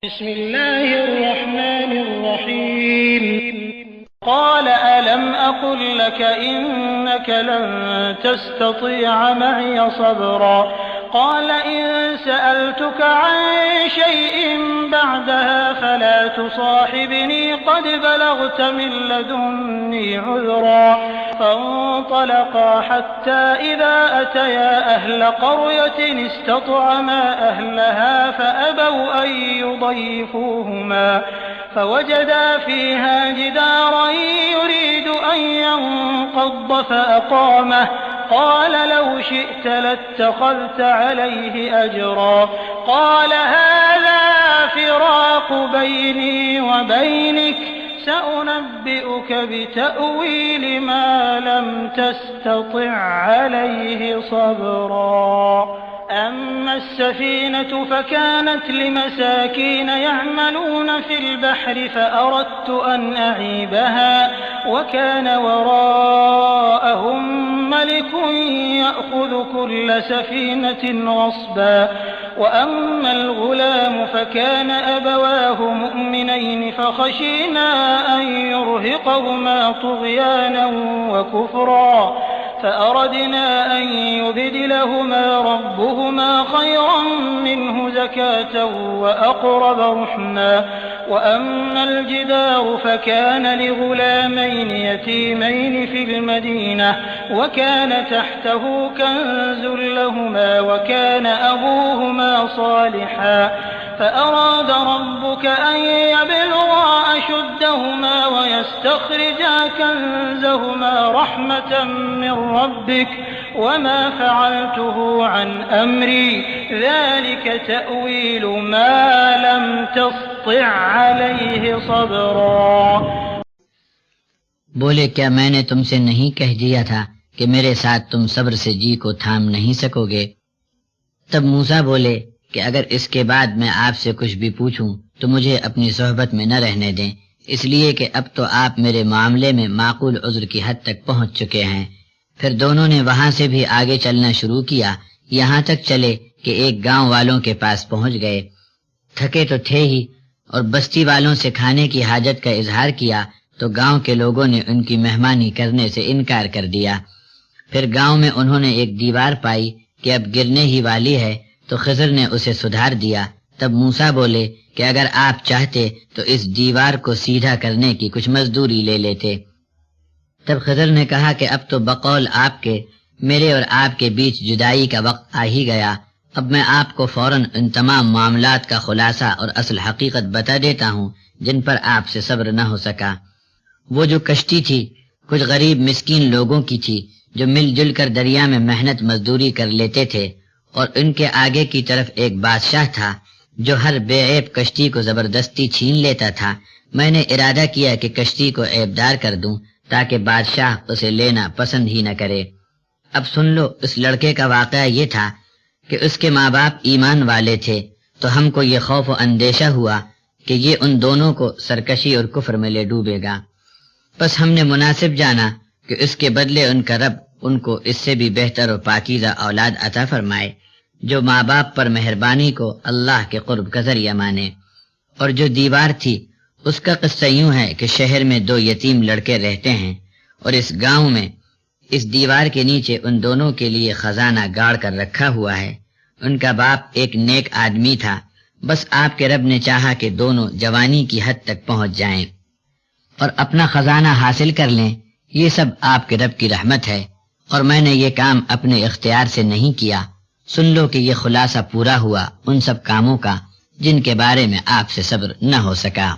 بسم الله الرحمن الرحيم قال ألم أقل لك إنك لن تستطيع معي صبرا قال إن سألتك عن شيء بعدها فلا تصاحبني قد بلغت من لدني عذرا فانطلقا حتى إذا أتيا أهل قرية استطعما أهلها فأبوا أن يضيفوهما فوجدا فيها جدارا يريد أن ينقض فأقامه قال لو شئت لاتخذت عليه أجرا قال هذا فراق بيني وبينك سأنبئك بتأويل ما لم تستطع عليه صبرا أما السفينة فكانت لمساكين يعملون في البحر فأردت أن أعيبها وكان وراءهم ملك يأخذ كل سفينة غصبا وأما الغلام فكان أبواه مؤمنين فخشينا أن يرهقهما طغيانا وكفرا فأردنا أن يبدلهما ربهما خيرا منه زكاة وأقرب رحما وأما الجدار فكان لغلامين يتيمين في المدينة وكان تحته كنز لهما وكان أبوهما صالحا فأراد ربك أن يبلغا أشدهما ويستخرجا كنزهما رحمة من ربك وما فعلته عن أمري ذلك تأويل ما لم تسطع عليه صبرا بولے کیا میں نے تم سے نہیں کہہ دیا تھا کہ میرے ساتھ تم صبر سے جی کو تھام نہیں سکو گے؟ تب موسیٰ بولے کہ اگر اس کے بعد میں آپ سے کچھ بھی پوچھوں تو مجھے اپنی صحبت میں نہ رہنے دیں، اس لیے کہ اب تو آپ میرے معاملے میں معقول عذر کی حد تک پہنچ چکے ہیں۔ پھر دونوں نے وہاں سے بھی آگے چلنا شروع کیا، یہاں تک چلے کہ ایک گاؤں والوں کے پاس پہنچ گئے۔ تھکے تو تھے ہی اور بستی والوں سے کھانے کی حاجت کا اظہار کیا تو گاؤں کے لوگوں نے ان کی مہمانی کرنے سے انکار کر دیا۔ پھر گاؤں میں انہوں نے ایک دیوار پائی کہ اب گرنے ہی والی ہے تو خضر نے اسے سدھار دیا۔ تب موسیٰ بولے کہ اگر آپ چاہتے تو اس دیوار کو سیدھا کرنے کی کچھ مزدوری لے لیتے۔ تب خضر نے کہا کہ اب تو بقول آپ کے میرے اور آپ کے بیچ جدائی کا وقت آ ہی گیا، اب میں آپ کو فوراً ان تمام معاملات کا خلاصہ اور اصل حقیقت بتا دیتا ہوں جن پر آپ سے صبر نہ ہو سکا۔ وہ جو کشتی تھی کچھ غریب مسکین لوگوں کی تھی جو مل جل کر دریا میں محنت مزدوری کر لیتے تھے، اور ان کے آگے کی طرف ایک بادشاہ تھا جو ہر بے عیب کشتی کو زبردستی چھین لیتا تھا۔ میں نے ارادہ کیا کہ کشتی کو عیبدار کر دوں تاکہ بادشاہ اسے لینا پسند ہی نہ کرے۔ اب سن لو، اس لڑکے کا واقعہ یہ تھا کہ اس کے ماں باپ ایمان والے تھے، تو ہم کو یہ خوف و اندیشہ ہوا کہ یہ ان دونوں کو سرکشی اور کفر میں لے ڈوبے گا۔ بس ہم نے مناسب جانا کہ اس کے بدلے ان کا رب ان کو اس سے بھی بہتر اور پاکیزہ اولاد عطا فرمائے جو ماں باپ پر مہربانی کو اللہ کے قرب کا ذریعہ مانے۔ اور جو دیوار تھی اس کا قصہ یوں ہے کہ شہر میں دو یتیم لڑکے رہتے ہیں، اور اس گاؤں میں اس دیوار کے نیچے ان دونوں کے لیے خزانہ گاڑ کر رکھا ہوا ہے۔ ان کا باپ ایک نیک آدمی تھا، بس آپ کے رب نے چاہا کہ دونوں جوانی کی حد تک پہنچ جائیں اور اپنا خزانہ حاصل کر لیں۔ یہ سب آپ کے رب کی رحمت ہے، اور میں نے یہ کام اپنے اختیار سے نہیں کیا۔ سن لو کہ یہ خلاصہ پورا ہوا ان سب کاموں کا جن کے بارے میں آپ سے صبر نہ ہو سکا۔